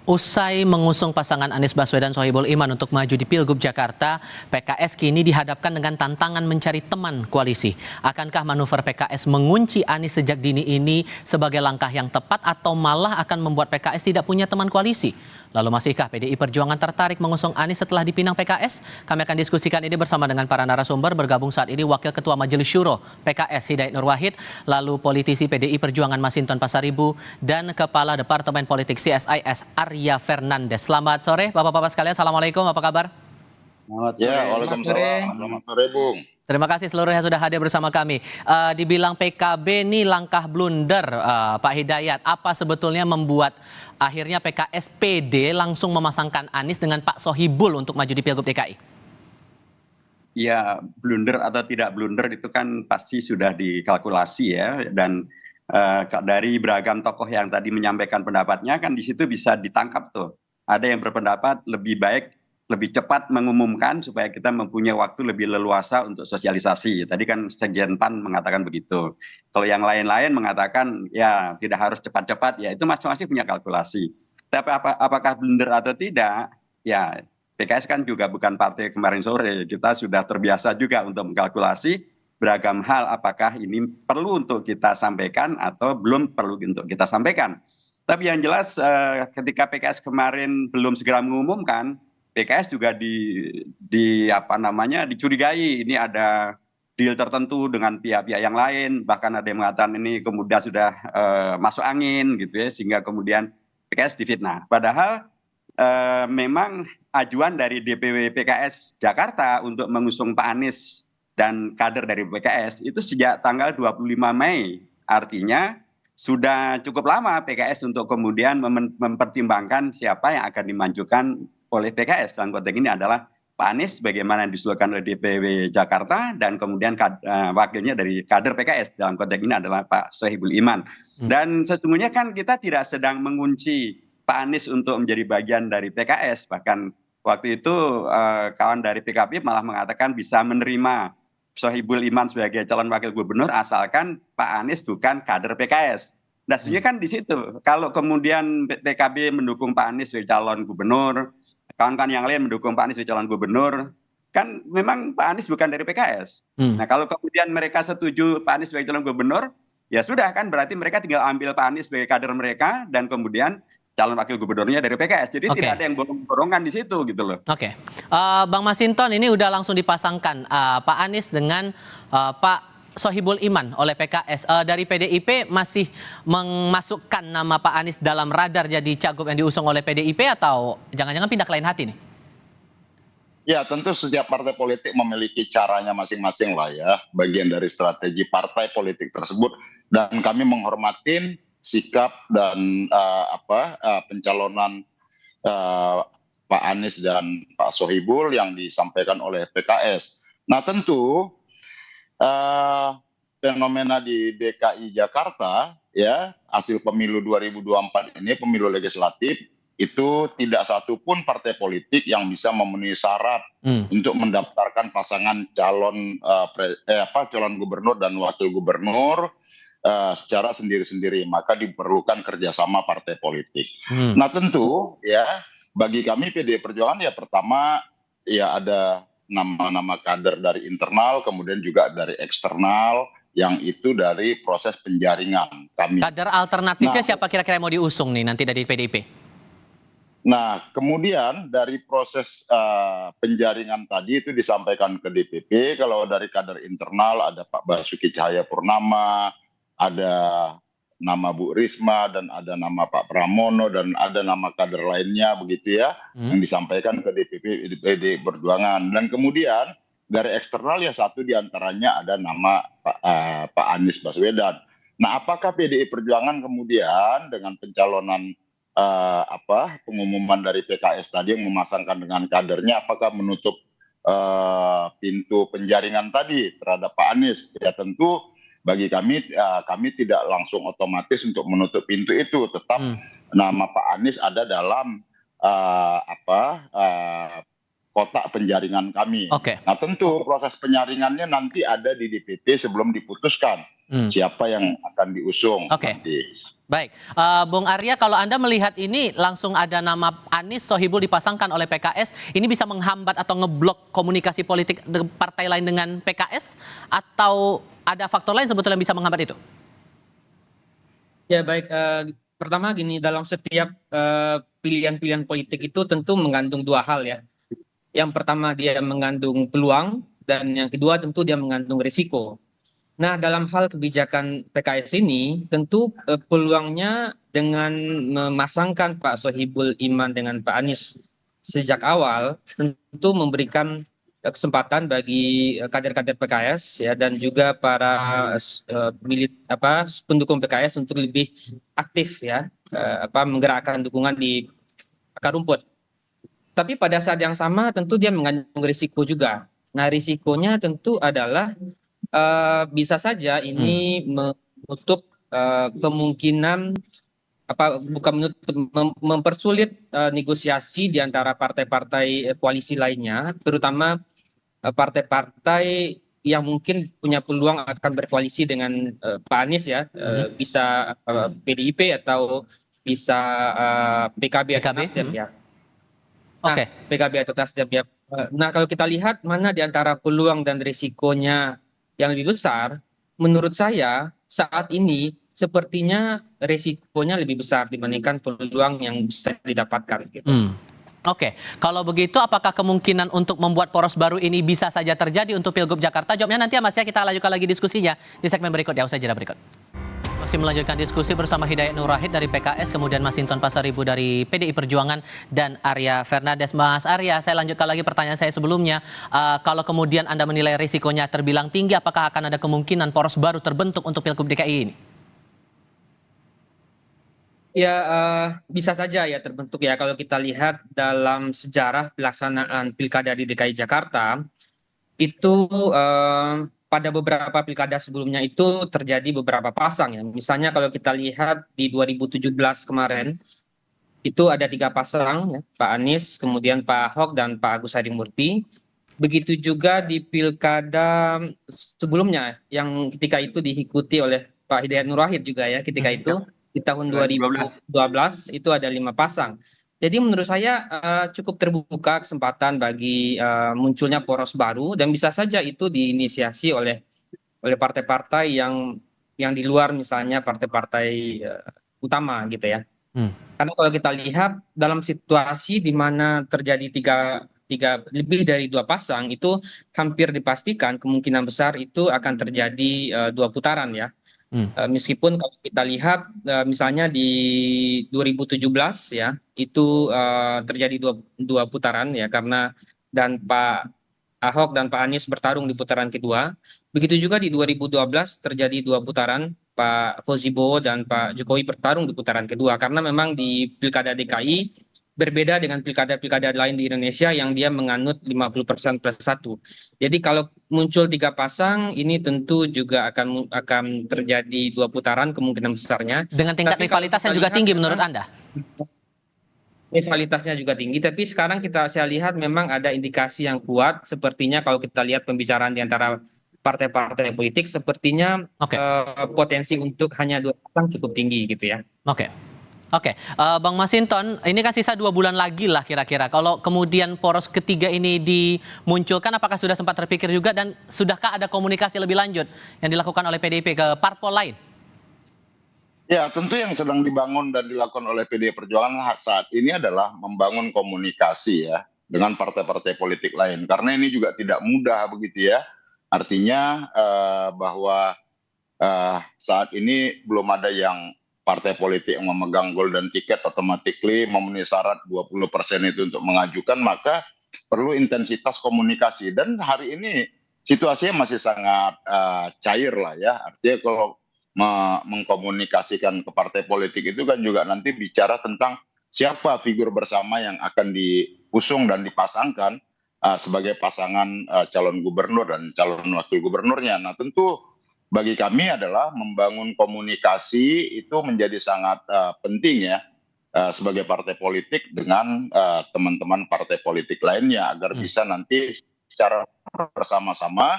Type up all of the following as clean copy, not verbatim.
Usai mengusung pasangan Anies Baswedan Sohibul Iman untuk maju di Pilgub Jakarta, PKS kini dihadapkan dengan tantangan mencari teman koalisi. Akankah manuver PKS mengunci Anies sejak dini ini sebagai langkah yang tepat atau malah akan membuat PKS tidak punya teman koalisi? Lalu masihkah PDI Perjuangan tertarik mengusung Anies setelah dipinang PKS? Kami akan diskusikan ini bersama dengan para narasumber. Bergabung saat ini Wakil Ketua Majelis Syuro PKS Hidayat Nur Wahid, lalu politisi PDI Perjuangan Masinton Pasaribu, dan Kepala Departemen Politik CSIS Arya Fernandes. Selamat sore Bapak-Bapak sekalian, Assalamualaikum, apa kabar? Selamat sore. Waalaikumsalam. Selamat sore, Bung. Terima kasih seluruhnya sudah hadir bersama kami. Dibilang PKB ini langkah blunder, Pak Hidayat. Apa sebetulnya membuat akhirnya PKS PD langsung memasangkan Anies dengan Pak Sohibul untuk maju di Pilgub DKI? Ya, blunder atau tidak blunder itu kan pasti sudah dikalkulasi ya. Dan dari beragam tokoh yang tadi menyampaikan pendapatnya kan di situ bisa ditangkap tuh. Ada yang berpendapat lebih baik lebih cepat mengumumkan supaya kita mempunyai waktu lebih leluasa untuk sosialisasi. Tadi kan Sekjen PAN mengatakan begitu. Kalau yang lain-lain mengatakan ya tidak harus cepat-cepat, ya itu masing-masing punya kalkulasi. Tapi apakah blunder atau tidak, ya PKS kan juga bukan partai kemarin sore. Kita sudah terbiasa juga untuk mengkalkulasi beragam hal, apakah ini perlu untuk kita sampaikan atau belum perlu untuk kita sampaikan. Tapi yang jelas ketika PKS kemarin belum segera mengumumkan, PKS juga dicurigai ini ada deal tertentu dengan pihak-pihak yang lain, bahkan ada yang mengatakan ini kemudian sudah masuk angin gitu ya, sehingga kemudian PKS difitnah. Padahal memang ajuan dari DPW PKS Jakarta untuk mengusung Pak Anies dan kader dari PKS itu sejak tanggal 25 Mei. Artinya sudah cukup lama PKS untuk kemudian mempertimbangkan siapa yang akan dimajukan oleh PKS. Dalam konteks ini adalah Pak Anies bagaimana yang disusulkan oleh DPW Jakarta dan kemudian wakilnya dari kader PKS. Dalam konteks ini adalah Pak Sohibul Iman. Dan sesungguhnya kan kita tidak sedang mengunci Pak Anies untuk menjadi bagian dari PKS. Bahkan waktu itu kawan dari PKB malah mengatakan bisa menerima Sohibul Iman sebagai calon wakil gubernur asalkan Pak Anies bukan kader PKS. Nah, sebenarnya kan di situ. Kalau kemudian PKB mendukung Pak Anies sebagai calon gubernur, kawan-kawan yang lain mendukung Pak Anies sebagai calon gubernur, kan memang Pak Anies bukan dari PKS. Nah, kalau kemudian mereka setuju Pak Anies sebagai calon gubernur, ya sudah kan berarti mereka tinggal ambil Pak Anies sebagai kader mereka dan kemudian calon wakil gubernurnya dari PKS. Jadi tidak ada yang borong-borongan di situ gitu loh. Oke. Bang Masinton, ini udah langsung dipasangkan Pak Anies dengan Pak Sohibul Iman oleh PKS. Dari PDIP masih memasukkan nama Pak Anies dalam radar jadi cagup yang diusung oleh PDIP atau jangan-jangan pindah ke lain hati nih? Ya, tentu setiap partai politik memiliki caranya masing-masing lah ya, bagian dari strategi partai politik tersebut, dan kami menghormatin sikap dan pencalonan Pak Anies dan Pak Sohibul yang disampaikan oleh PKS. Nah, tentu fenomena di DKI Jakarta ya, hasil pemilu 2024 ini, pemilu legislatif, itu tidak satupun partai politik yang bisa memenuhi syarat untuk mendaftarkan pasangan calon gubernur dan wakil gubernur secara sendiri-sendiri. Maka diperlukan kerjasama partai politik. Nah, tentu ya bagi kami PDI Perjuangan ya pertama ya ada nama-nama kader dari internal, kemudian juga dari eksternal, yang itu dari proses penjaringan kami. Kader alternatifnya siapa kira-kira yang mau diusung nih nanti dari PDIP? Nah, kemudian dari proses penjaringan tadi itu disampaikan ke DPP. Kalau dari kader internal ada Pak Basuki Cahayapurnama, ada nama Bu Risma, dan ada nama Pak Pramono, dan ada nama kader lainnya begitu ya, yang disampaikan ke DPP PDI Perjuangan. Dan kemudian dari eksternal ya satu diantaranya ada nama Pak Anies Baswedan. Nah, apakah PDI Perjuangan kemudian dengan pencalonan pengumuman dari PKS tadi yang memasangkan dengan kadernya, apakah menutup pintu penjaringan tadi terhadap Pak Anies? Ya tentu bagi kami tidak langsung otomatis untuk menutup pintu itu, tetap nama Pak Anies ada dalam kotak penjaringan kami. Nah, tentu proses penyaringannya nanti ada di DPP sebelum diputuskan siapa yang akan diusung nanti. Baik, Bung Arya, kalau Anda melihat ini langsung ada nama Anies Sohibul dipasangkan oleh PKS, ini bisa menghambat atau ngeblok komunikasi politik partai lain dengan PKS, atau ada faktor lain sebetulnya yang bisa menghambat itu? Ya baik, pertama gini, dalam setiap pilihan-pilihan politik itu tentu mengandung dua hal ya. Yang pertama dia mengandung peluang, dan yang kedua tentu dia mengandung risiko. Nah, dalam hal kebijakan PKS ini, tentu peluangnya dengan memasangkan Pak Sohibul Iman dengan Pak Anies sejak awal, tentu memberikan kesempatan bagi kader-kader PKS ya, dan juga para pendukung PKS untuk lebih aktif ya, menggerakkan dukungan di akar rumput. Tapi pada saat yang sama tentu dia mengandung risiko juga. Nah, risikonya tentu adalah bisa saja ini menutup kemungkinan bukan menutup, mempersulit negosiasi di antara partai-partai koalisi lainnya, terutama partai-partai yang mungkin punya peluang akan berkoalisi dengan Pak Anies ya, bisa PDIP atau bisa PKB atau Nasdem ya. Nah, PKB atau Nasdem ya. Nah, kalau kita lihat mana di antara peluang dan risikonya yang lebih besar, menurut saya saat ini sepertinya risikonya lebih besar dibandingkan peluang yang bisa didapatkan. Gitu. Oke, kalau begitu apakah kemungkinan untuk membuat poros baru ini bisa saja terjadi untuk Pilgub Jakarta? Jawabnya nanti ya Mas ya, kita lanjutkan lagi diskusinya di segmen berikut ya, usai jeda berikut. Masih melanjutkan diskusi bersama Hidayat Nur Wahid dari PKS, kemudian Masinton Pasaribu dari PDI Perjuangan, dan Arya Fernandes. Mas Arya, saya lanjutkan lagi pertanyaan saya sebelumnya. Kalau kemudian Anda menilai risikonya terbilang tinggi, apakah akan ada kemungkinan poros baru terbentuk untuk Pilgub DKI ini? Ya, bisa saja ya terbentuk ya. Kalau kita lihat dalam sejarah pelaksanaan pilkada di DKI Jakarta, itu pada beberapa pilkada sebelumnya itu terjadi beberapa pasang ya. Misalnya kalau kita lihat di 2017 kemarin, itu ada 3 pasang ya, Pak Anies, kemudian Pak Ahok, dan Pak Agus Harimurti. Begitu juga di pilkada sebelumnya yang ketika itu diikuti oleh Pak Hidayat Nur Wahid juga ya ketika itu. Di tahun 2012 itu ada 5 pasang. Jadi menurut saya cukup terbuka kesempatan bagi munculnya poros baru, dan bisa saja itu diinisiasi oleh partai-partai yang di luar misalnya partai-partai utama gitu ya. Karena kalau kita lihat dalam situasi di mana terjadi tiga lebih dari 2 pasang, itu hampir dipastikan kemungkinan besar itu akan terjadi 2 putaran ya. Meskipun kalau kita lihat misalnya di 2017 ya itu terjadi dua putaran ya, karena dan Pak Ahok dan Pak Anies bertarung di putaran kedua. Begitu juga di 2012 terjadi 2 putaran, Pak Fauzi Bowo dan Pak Jokowi bertarung di putaran kedua, karena memang di Pilkada DKI berbeda dengan pilkada-pilkada lain di Indonesia yang dia menganut 50% plus 1. Jadi kalau muncul 3 pasang, ini tentu juga akan terjadi 2 putaran kemungkinan besarnya. Dengan tingkat rivalitas yang juga tinggi menurut Anda? Rivalitasnya juga tinggi, tapi sekarang saya lihat memang ada indikasi yang kuat. Sepertinya kalau kita lihat pembicaraan di antara partai-partai politik, sepertinya potensi untuk hanya 2 pasang cukup tinggi gitu ya. Oke, Bang Masinton, ini kan sisa 2 bulan lagi lah kira-kira. Kalau kemudian poros ketiga ini dimunculkan, apakah sudah sempat terpikir juga, dan sudahkah ada komunikasi lebih lanjut yang dilakukan oleh PDIP ke parpol lain? Ya, tentu yang sedang dibangun dan dilakukan oleh PDI Perjuangan saat ini adalah membangun komunikasi ya dengan partai-partai politik lain. Karena ini juga tidak mudah begitu ya. Artinya bahwa saat ini belum ada yang partai politik yang memegang golden ticket automatically memenuhi syarat 20% itu untuk mengajukan, maka perlu intensitas komunikasi. Dan hari ini situasinya masih sangat cair lah ya. Artinya kalau mengkomunikasikan ke partai politik itu kan juga nanti bicara tentang siapa figur bersama yang akan diusung dan dipasangkan sebagai pasangan calon gubernur dan calon wakil gubernurnya. Nah, tentu bagi kami adalah membangun komunikasi itu menjadi sangat penting ya sebagai partai politik dengan teman-teman partai politik lainnya, agar bisa nanti secara bersama-sama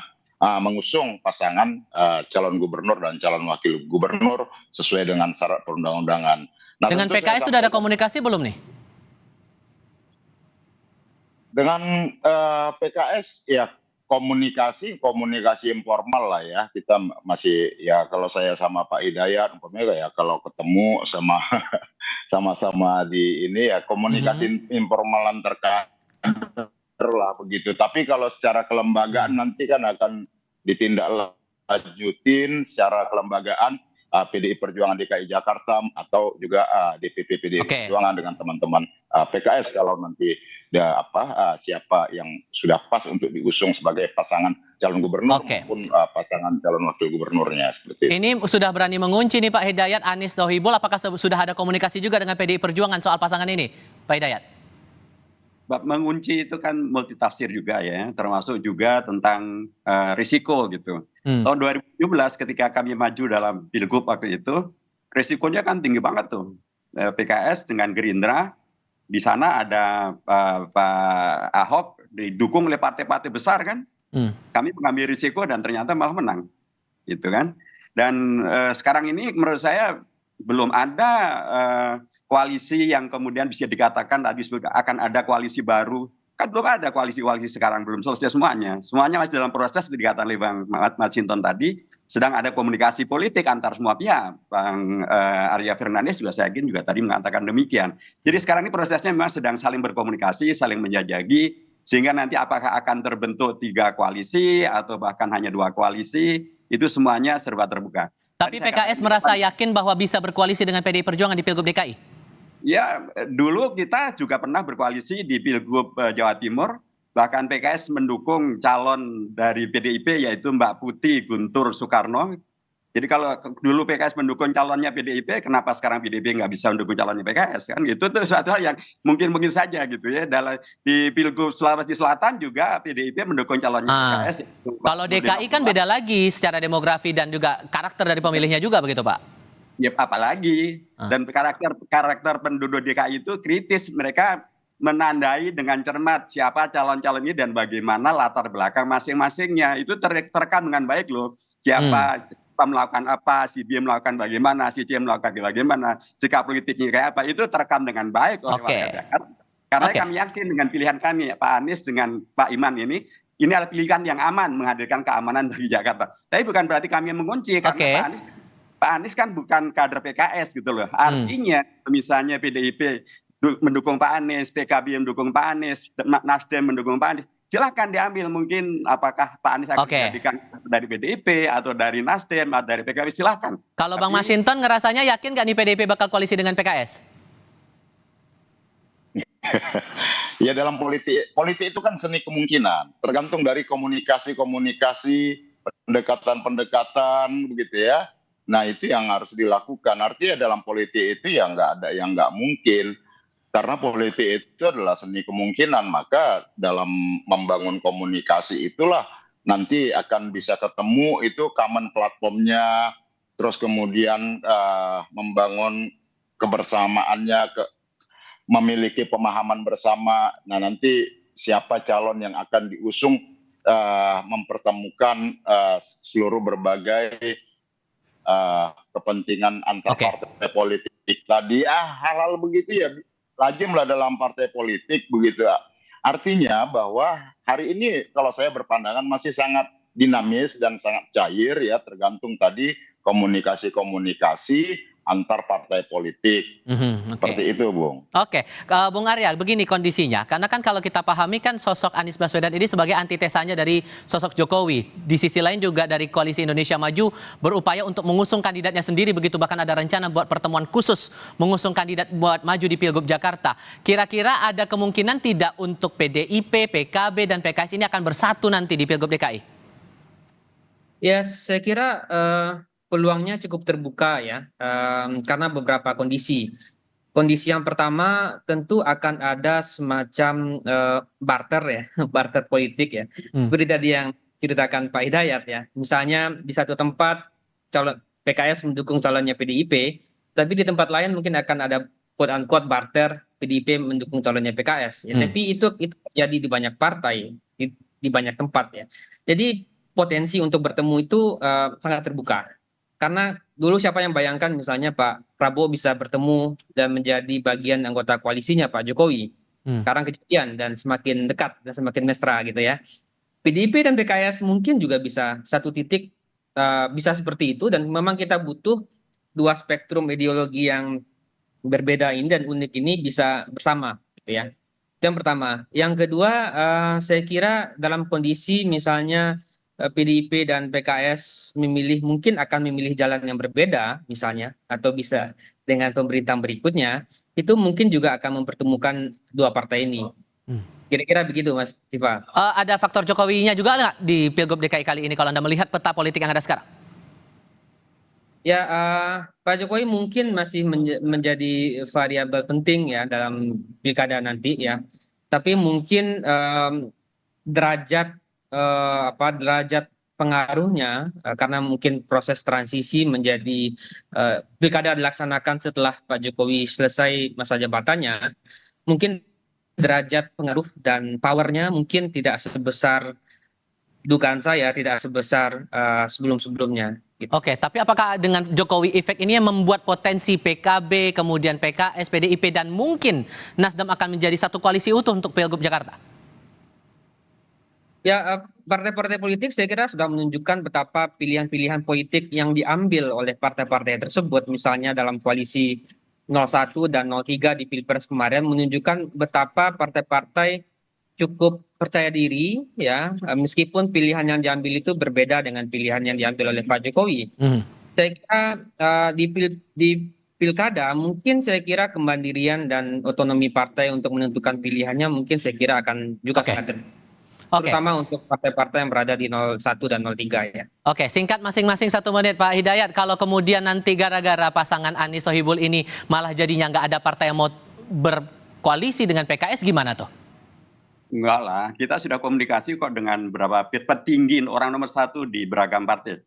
mengusung pasangan calon gubernur dan calon wakil gubernur sesuai dengan syarat perundang-undangan. Nah, Dengan tentu saya PKS sudah ada sampaikan komunikasi belum nih? dengan PKS ya komunikasi informal lah ya. Kita masih ya kalau saya sama Pak Hidayat umpamanya ya kalau ketemu sama sama-sama di ini ya komunikasi informal antar kader lah begitu. Tapi kalau secara kelembagaan nanti kan akan ditindaklanjutin secara kelembagaan PDI Perjuangan DKI Jakarta atau juga DPP PDI Oke. Perjuangan dengan teman-teman PKS kalau nanti siapa yang sudah pas untuk diusung sebagai pasangan calon gubernur Oke. maupun pasangan calon wakil gubernurnya seperti itu. Ini sudah berani mengunci nih Pak Hidayat, Anies Sohibul, apakah sudah ada komunikasi juga dengan PDI Perjuangan soal pasangan ini, Pak Hidayat? Mengunci itu kan multitafsir juga ya, termasuk juga tentang risiko gitu. Tahun 2017 ketika kami maju dalam Pilgub waktu itu, risikonya kan tinggi banget tuh. PKS dengan Gerindra, di sana ada Pak Ahok didukung oleh partai-partai besar kan. Kami mengambil risiko dan ternyata malah menang, gitu kan. Dan sekarang ini menurut saya belum ada koalisi yang kemudian bisa dikatakan akan ada koalisi baru. Kan belum ada koalisi-koalisi sekarang, belum selesai semuanya. Semuanya masih dalam proses, dikatakan oleh Bang Masinton tadi, sedang ada komunikasi politik antar semua pihak. Bang Arya Fernandes juga saya yakin juga tadi mengatakan demikian. Jadi sekarang ini prosesnya memang sedang saling berkomunikasi, saling menjajaki, sehingga nanti apakah akan terbentuk 3 koalisi atau bahkan hanya 2 koalisi, itu semuanya serba terbuka. Tapi PKS merasa yakin bahwa bisa berkoalisi dengan PDI Perjuangan di Pilgub DKI? Ya, dulu kita juga pernah berkoalisi di Pilgub Jawa Timur, bahkan PKS mendukung calon dari PDIP yaitu Mbak Putih Guntur Soekarno. Jadi kalau dulu PKS mendukung calonnya PDIP, kenapa sekarang PDIP nggak bisa mendukung calonnya PKS kan? Itu tuh suatu hal yang mungkin saja gitu ya. Di Pilgub Sulawesi Selatan juga PDIP mendukung calonnya PKS. Kalau DKI kan beda lagi secara demografi dan juga karakter dari pemilihnya juga begitu Pak? Ya apalagi, dan karakter penduduk DKI itu kritis, mereka menandai dengan cermat siapa calon-calon ini dan bagaimana latar belakang masing-masingnya. Itu terekam dengan baik loh, siapa melakukan apa, si B melakukan bagaimana, si C melakukan bagaimana, sikap politiknya kayak apa, itu terekam dengan baik oleh warga Jakarta. Karena kami yakin dengan pilihan kami, Pak Anies dengan Pak Iman ini adalah pilihan yang aman, menghadirkan keamanan bagi Jakarta. Tapi bukan berarti kami mengunci, karena Pak Anies kan bukan kader PKS gitu loh. Artinya misalnya PDIP mendukung Pak Anies, PKB mendukung Pak Anies, Nasdem mendukung Pak Anies, silahkan diambil. Mungkin apakah Pak Anies akan dijadikan dari PDIP atau dari Nasdem atau dari PKB, silahkan. Kalau Bang Masinton ngerasanya yakin nggak nih PDIP bakal koalisi dengan PKS? Ya dalam politik itu kan seni kemungkinan, tergantung dari komunikasi, pendekatan begitu ya. Nah itu yang harus dilakukan. Artinya dalam politik itu ya nggak ada yang nggak mungkin. Karena politik itu adalah seni kemungkinan. Maka dalam membangun komunikasi itulah nanti akan bisa ketemu itu common platformnya. Terus kemudian membangun kebersamaannya, memiliki pemahaman bersama. Nah nanti siapa calon yang akan diusung mempertemukan seluruh berbagai kepentingan antar partai politik tadi hal-hal begitu ya lazimlah dalam partai politik begitu. Artinya bahwa hari ini kalau saya berpandangan masih sangat dinamis dan sangat cair ya, tergantung tadi komunikasi antar partai politik. Seperti itu, Bung. Oke, Bung Arya, begini kondisinya. Karena kan kalau kita pahami kan sosok Anies Baswedan ini sebagai antitesanya dari sosok Jokowi. Di sisi lain juga dari Koalisi Indonesia Maju berupaya untuk mengusung kandidatnya sendiri begitu. Bahkan ada rencana buat pertemuan khusus mengusung kandidat buat maju di Pilgub Jakarta. Kira-kira ada kemungkinan tidak untuk PDIP, PKB, dan PKS ini akan bersatu nanti di Pilgub DKI? Ya, saya kira peluangnya cukup terbuka ya, karena beberapa kondisi. Kondisi yang pertama tentu akan ada semacam barter ya, barter politik ya. Seperti tadi yang ceritakan Pak Hidayat ya. Misalnya di satu tempat calon PKS mendukung calonnya PDIP, tapi di tempat lain mungkin akan ada quote unquote barter PDIP mendukung calonnya PKS. Ya. Tapi itu terjadi di banyak partai, di banyak tempat ya. Jadi potensi untuk bertemu itu sangat terbuka. Karena dulu siapa yang bayangkan misalnya Pak Prabowo bisa bertemu dan menjadi bagian anggota koalisinya Pak Jokowi. Hmm. Sekarang kejadian dan semakin dekat dan semakin mesra gitu ya. PDIP dan PKS mungkin juga bisa satu titik bisa seperti itu, dan memang kita butuh dua spektrum ideologi yang berbeda ini dan unik ini bisa bersama gitu ya. Itu yang pertama. Yang kedua, saya kira dalam kondisi misalnya PDIP dan PKS mungkin akan memilih jalan yang berbeda misalnya, atau bisa dengan pemerintahan berikutnya, itu mungkin juga akan mempertemukan dua partai ini. Hmm. Kira-kira begitu Mas Tifa. Ada faktor Jokowinya juga nggak di Pilgub DKI kali ini kalau Anda melihat peta politik yang ada sekarang? Ya, Pak Jokowi mungkin masih menjadi variabel penting ya dalam pilkada nanti ya. Tapi mungkin derajat derajat pengaruhnya, karena mungkin proses transisi menjadi pilkada dilaksanakan setelah Pak Jokowi selesai masa jabatannya, mungkin derajat pengaruh dan powernya mungkin tidak sebesar, dugaan saya tidak sebesar sebelum-sebelumnya. Gitu. Oke, tapi apakah dengan Jokowi efek ini yang membuat potensi PKB, kemudian PKS, PDIP, dan mungkin Nasdem akan menjadi satu koalisi utuh untuk Pilgub Jakarta? Ya, partai-partai politik saya kira sudah menunjukkan betapa pilihan-pilihan politik yang diambil oleh partai-partai tersebut, misalnya dalam koalisi 01 dan 03 di Pilpres kemarin, menunjukkan betapa partai-partai cukup percaya diri ya, meskipun pilihan yang diambil itu berbeda dengan pilihan yang diambil oleh Pak Jokowi. Saya kira di pilkada mungkin saya kira kemandirian dan otonomi partai untuk menentukan pilihannya mungkin saya kira akan juga sangat terutama untuk partai-partai yang berada di 01 dan 03 ya. Oke, singkat masing-masing 1 menit Pak Hidayat. Kalau kemudian nanti gara-gara pasangan Anies Sohibul ini malah jadinya nggak ada partai yang mau berkoalisi dengan PKS, gimana tuh? Enggak lah, kita sudah komunikasi kok dengan beberapa petinggi orang nomor 1 di beragam partai.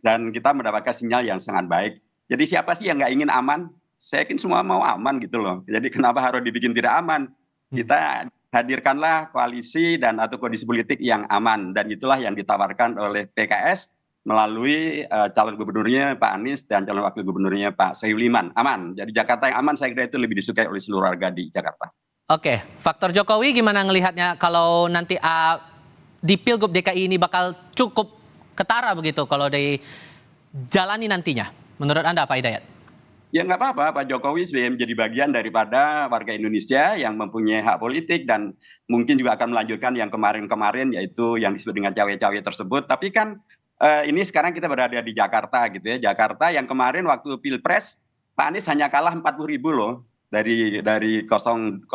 Dan kita mendapatkan sinyal yang sangat baik. Jadi siapa sih yang nggak ingin aman? Saya yakin semua mau aman gitu loh. Jadi kenapa harus dibikin tidak aman? Kita hadirkanlah koalisi dan atau kondisi politik yang aman, dan itulah yang ditawarkan oleh PKS melalui calon gubernurnya Pak Anies dan calon wakil gubernurnya Pak Sohibul Iman. Aman. Jadi Jakarta yang aman saya kira itu lebih disukai oleh seluruh warga di Jakarta. Oke, faktor Jokowi gimana ngelihatnya kalau nanti di Pilgub DKI ini bakal cukup ketara begitu kalau dijalani nantinya? Menurut Anda Pak Hidayat? Ya nggak apa-apa, Pak Jokowi sebagai menjadi bagian daripada warga Indonesia yang mempunyai hak politik dan mungkin juga akan melanjutkan yang kemarin-kemarin, yaitu yang disebut dengan cawe-cawe tersebut. Tapi kan ini sekarang kita berada di Jakarta gitu ya. Jakarta yang kemarin waktu Pilpres Pak Anies hanya kalah 40.000 loh dari 002.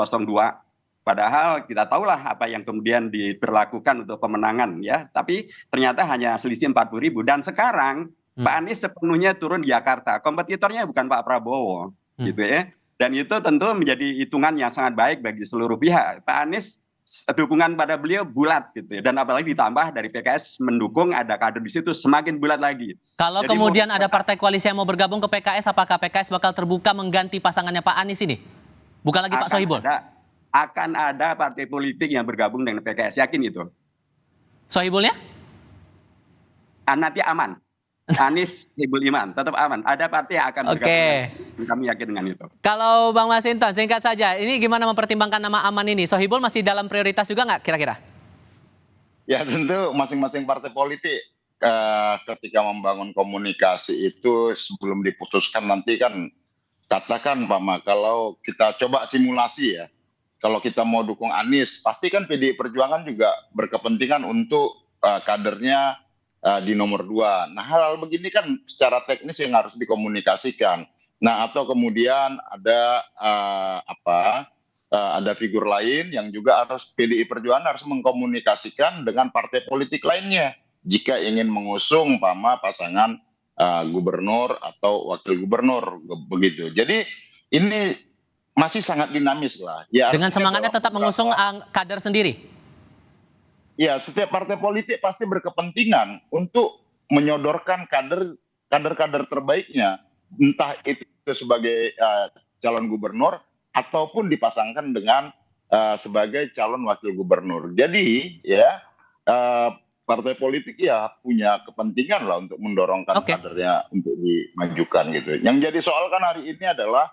Padahal kita tahulah apa yang kemudian diberlakukan untuk pemenangan ya. Tapi ternyata hanya selisih 40.000, dan sekarang Pak Anies sepenuhnya turun di Jakarta. Kompetitornya bukan Pak Prabowo, gitu ya. Dan itu tentu menjadi hitungan yang sangat baik bagi seluruh pihak. Pak Anies dukungan pada beliau bulat, gitu ya. Dan apalagi ditambah dari PKS mendukung, ada kader di situ, semakin bulat lagi. Kalau jadi kemudian ada partai koalisi yang mau bergabung ke PKS, apakah PKS bakal terbuka mengganti pasangannya Pak Anies ini? Bukan lagi Pak Sohibul? Akan ada partai politik yang bergabung dengan PKS, yakin itu. Sohibulnya? Nanti aman. Anies Sohibul Iman tetap aman. Ada partai yang akan bergabung. Kami yakin dengan itu. Kalau Bang Masinton, singkat saja, ini gimana mempertimbangkan nama aman ini? Sohibul masih dalam prioritas juga nggak kira-kira? Ya tentu masing-masing partai politik ketika membangun komunikasi itu sebelum diputuskan nanti kan, katakan Pak Ma, kalau kita coba simulasi ya, kalau kita mau dukung Anies, pasti kan PDI Perjuangan juga berkepentingan untuk kadernya di nomor 2. Nah, hal-hal begini kan secara teknis yang harus dikomunikasikan. Nah, atau kemudian ada ada figur lain yang juga harus PDI Perjuangan harus mengkomunikasikan dengan partai politik lainnya jika ingin mengusung pasangan gubernur atau wakil gubernur begitu. Jadi ini masih sangat dinamis lah. Ya, dengan semangatnya tetap mengusung kader sendiri. Ya, setiap partai politik pasti berkepentingan untuk menyodorkan kader-kader terbaiknya, entah itu sebagai calon gubernur ataupun dipasangkan dengan sebagai calon wakil gubernur. Jadi ya partai politik ya punya kepentingan lah untuk mendorongkan Oke. kadernya untuk dimajukan gitu. Yang jadi soal kan hari ini adalah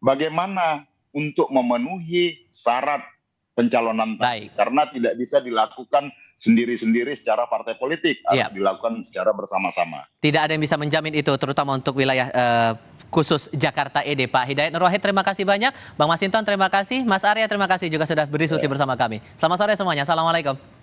bagaimana untuk memenuhi syarat pencalonan tadi. Baik. Karena tidak bisa dilakukan sendiri-sendiri secara partai politik, harus Iya. dilakukan secara bersama-sama. Tidak ada yang bisa menjamin itu, terutama untuk wilayah khusus Jakarta ED. Pak Hidayat Nur Wahid, terima kasih banyak. Bang Masinton, terima kasih. Mas Arya, terima kasih juga sudah berdiskusi bersama kami. Selamat sore semuanya. Assalamualaikum.